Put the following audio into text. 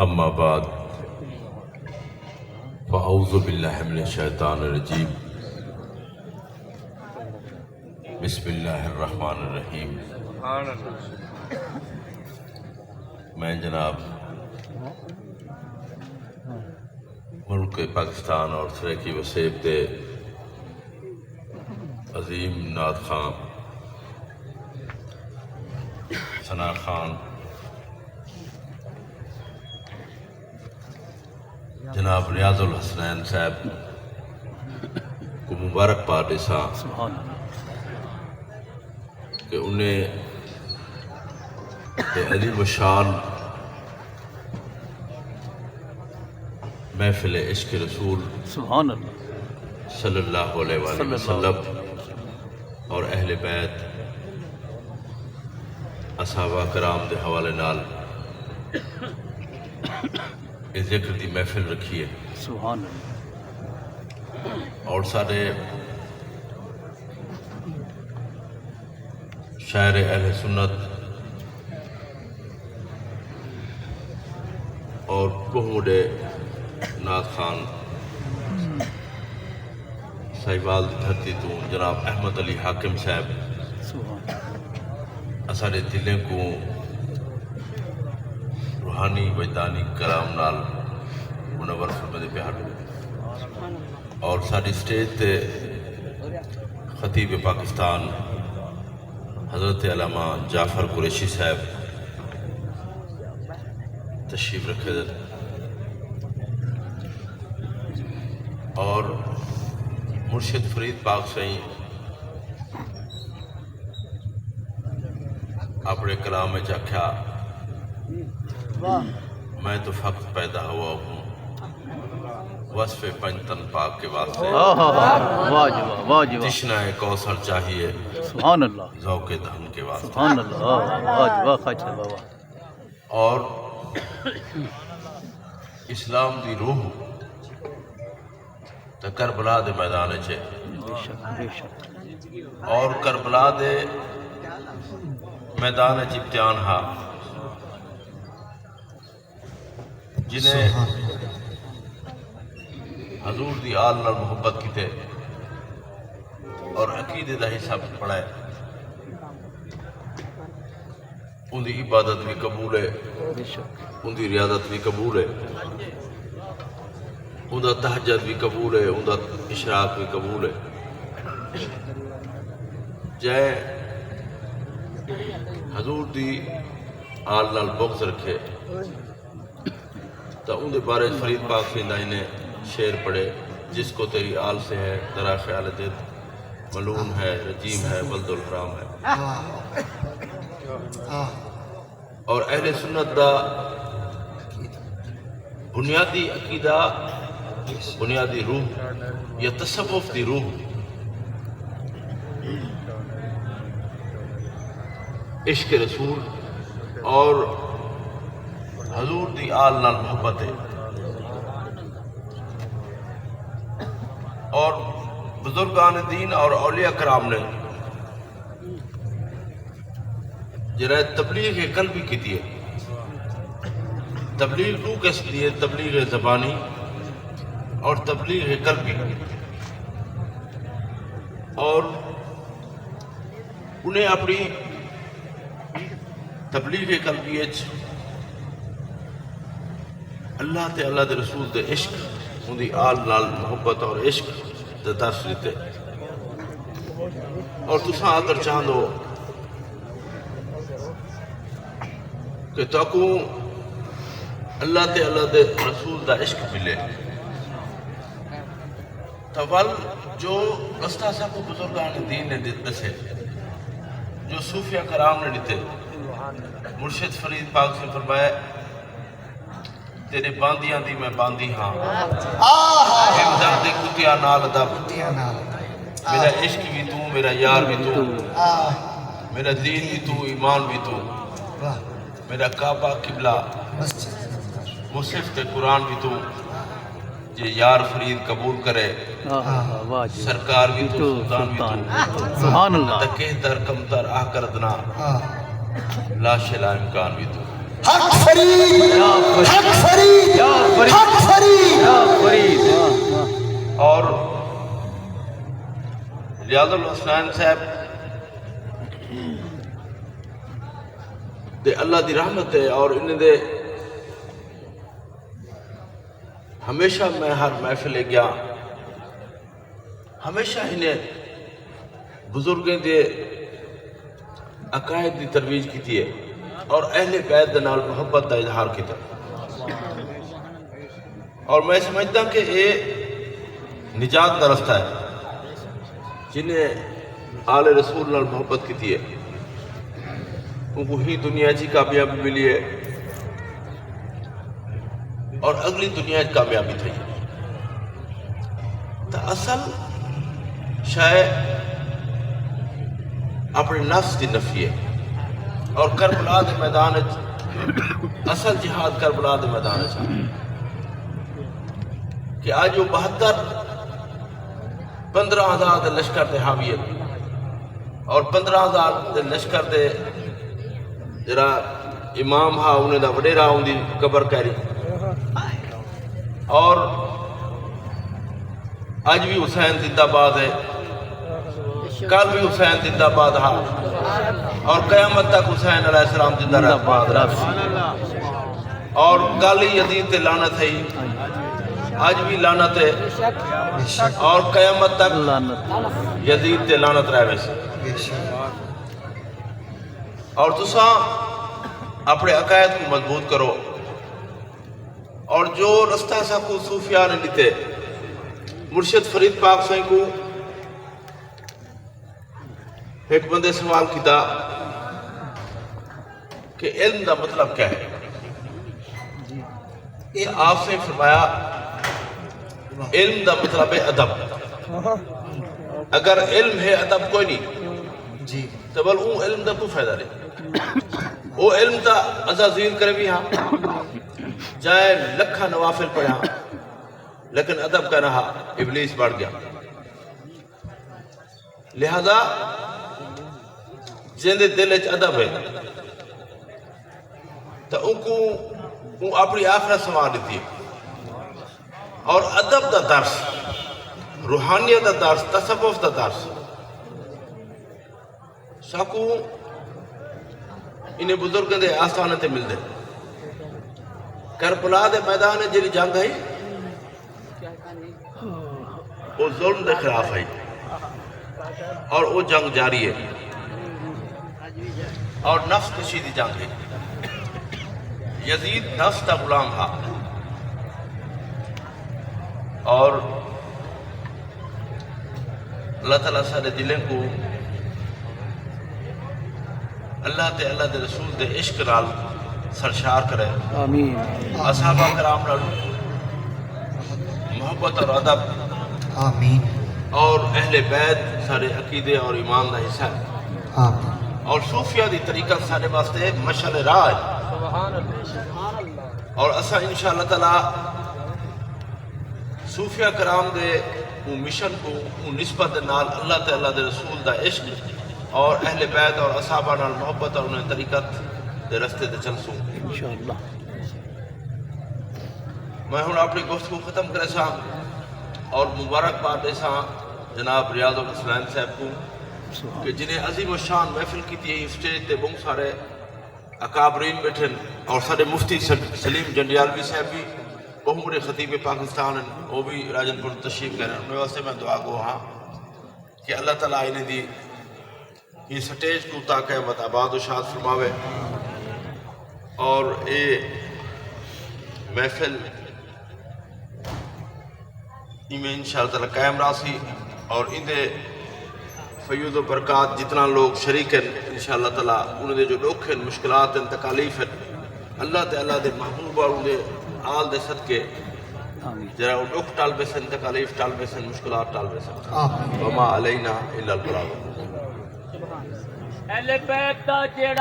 اما بعد فاعوذ باللہ من الشیطان الرجیم بسم اللہ الرحمن الرحیم۔ میں جناب ملک پاکستان اور سریکی وسیب دے عظیم نعت خان ثنا خان جناب ریاض الحسنین صاحب کو مبارکباد دیساں کہ انہیں عظیم الشان محفل عشق رسول سبحان اللہ صلی اللہ علیہ وآلہ وسلم اور اہل بیت اصحابہ کرام دے حوالے نال اس ذکر دی محفل رکھی ہے۔ سبحان اللہ۔ اور سارے شاعر اہل سنت اور بہموڈے نعت خان ساہیوال دی دھرتی تو جناب احمد علی حاکم صاحب اسارے دلیں کو روحانی وجدانی کرام نال منور فرمائے پیار اور ساری سٹیج تے خطیب پاکستان حضرت علامہ جعفر قریشی صاحب تشریف رکھے دے اور مرشد فرید پاک سائیں اپنے کلام میں چاکھا میں تو فقط پیدا ہوا ہوں وصف پنجتن پاک کے واسطے، تشنہ کوثر چاہیے سبحان اللہ ذوق دہن کے واسطے۔ سبحان اللہ خاچہ بابا۔ اور اسلام دی روح تو کربلا دے میدان چھے بے شک بے شک۔ اور کربلا دے میدان چ امتحان ہا جنہیں حضور دی آل نال محبت کیتے اور عقیدے دا حصہ پڑھائے ان دی عبادت بھی قبول ہے، بے شک ان دی ریاضت بھی قبول ہے، ان دا تہجد بھی قبول ہے، ان دا اشراق بھی قبول ہے۔ جائے حضور دی آل نال بغض رکھے تو ان دے بارے فرید پاک سندائی نے شعر پڑھے، جس کو تیری آل سے ہے درا خیال دل، ملون ہے رجیم ہے بلد الحرام ہے۔ اور اہل سنت دا بنیادی عقیدہ، بنیادی روح یا تصوف دی روح عشق رسول اور حضور دی آل نال محبت ہے۔ اور بزرگان دین اور اولیاء کرام نے جرائے تبلیغ قلبی کی دی ہے۔ تبلیغ روح کس لیے؟ تبلیغ زبانی اور تبلیغ قلبی، اور انہیں اپنی تبلیغ قلبی اللہ تے اللہ دے رسول دے عشق، ان دی آل نال محبت اور عشق دے درس دیتے۔ اور تساں اگر چاہندو کہ تاکوں اللہ تے اللہ دے رسول دا عشق ملے تو ول جو رستہ سا کو بزرگان دین نے دسے، جو صوفیہ کرام نے دیتے، مرشد فرید پاک سے فرمایا تیرے باندیاں دی میں باندی ہاں، ہمدر دے کتیا نال دب، میرا عشق بھی تو، میرا یار بھی تو، میرا دین بھی تو، ایمان بھی تو، میرا کعبہ قبلہ مصحف تے قرآن بھی تو، یہ یار فرید قبول کرے سرکار بھی تو، سلطان بھی تو، سبحان اللہ۔ تکہ در کم در آہ کردنا لا شلا امکان بھی تو۔ حق فرید، حق فرید ریاض الحسنین صاحب دے اللہ دی رحمت ہے، اور انہیں دے ہمیشہ میں ہر محفل گیا ہمیشہ انہیں بزرگیں دے عقائد دی ترویج کی ہے اور اہل بیت دے نال محبت دا اظہار کیتا، اور میں سمجھتا کہ یہ نجات دا رستہ ہے جنہیں آل رسول نال محبت کی ہے، ان کو ہی دنیا جی کامیابی ملی ہے اور اگلی دنیا جی کامیابی تھی۔ تو اصل شاید اپنے نفس دی نفی ہے، اور کربلا دے میدان اصل جہاد کربلا دے میدان کہ آج وہ 15,000 دے لشکر دے حاویت اور 15,000 دے لشکر دے جرا امام ہاں انہیں دا وڈیرا ان دی قبر کہری، اور آج بھی حسین زندہ باد ہے، کل بھی حسین زندہ باد ہاں، اور قیامت تک حسین علیہ السلام زندہ رہا، اور کل ہی یزید تے لعنت ہے، آج بھی لعنت ہے، اور قیامت تک یزید تے لعنت رہے ویسے۔ اور تساں اپنے عقائد کو مضبوط کرو، اور جو رستہ سا کو صوفیاء نے دیتے، مرشد فرید پاک سائیں کو ایک بندے سوال کیتا کہ علم دا مطلب کیا ہے؟ آپ سے فرمایا علم دا مطلب ہے ادب، اگر علم ہے ادب کوئی نہیں تو بل وہ علم دا کوئی فائدہ نہیں، وہ علم دا عزازین کرے بھی ہاں جائے لکھا نوافل پڑھا لیکن ادب کا رہا ابلیس بڑھ گیا، لہذا جن دے دل وچ ادب ہے تو ان کو اپنی آخرت سنوار دیتی ہے، اور ادب دا درس، روحانیت دا درس، تصوف دا درس ساکو انہیں بزرگوں دے آستانے تے مل دے۔ کربلا دے میدان جی جنگ ہے وہ ظلم دے خلاف ہے، اور وہ جنگ جاری ہے، اور نفس کشی دی جنگ ہے۔ یزید نفس دا غلام تھا، اور اللہ تعالیٰ سارے دلیں کو اللہ تے اللہ دے رسول دے عشق نال سرشار کرے، آمین، اصحابہ کرام نال محبت اور ادب، آمین، اور اہل بیت سارے عقیدے اور ایمان دا حصہ ہے، آمین، اور صوفیہ دی طریقہ سارے واسطے مشعل راہ ہے، اور اسا انشاءاللہ تعالیٰ صوفیہ کرام دے وہ مشن کو وہ نسبت نال اللہ تے اللہ دے رسول دا عشق اور اہل بیت اور اصحابہ نال محبت اور انہیں طریقت دے رستے دے چل سوں۔ انشاءاللہ میں ہوں اپنی گفتگو ختم کرے سا اور مبارکباد دے سا جناب ریاض الحسنین صاحب کو کہ جنہیں عظیم الشان محفل کی تھی اسٹیج تے بہت سارے اکابرین بیٹھن، اور سارے مفتی سلیم جنڈیالوی صاحب بھی بہت بڑے خطیب پاکستان ہیں، وہ بھی راجن پور تشریف لے رہے ہیں، انہیں واسطے میں دعا گو ہاں کہ اللہ تعالیٰ انہیں دی یہ سٹیج کو تا قیامت آباد و شاد فرماوے، اور اے محفل میں انشاءاللہ تعالیٰ قائم راسی، اور اندے فیوض و برکات جتنا لوگ شریک ہیں انشاءاللہ تعالیٰ انہیں دے جو دکھ ہیں، مشکلات ہیں، تکالیف ہیں، اللہ تے اللہ دے محبوب اور انہیں آل دے صدقے آمین، جرا وہ دکھ ٹال بے سن، تکالیف ٹال بے سن، مشکلات ٹال بے سن، آمین۔ وما علینا الا البلاغ۔ اہل بیت دا جیڑا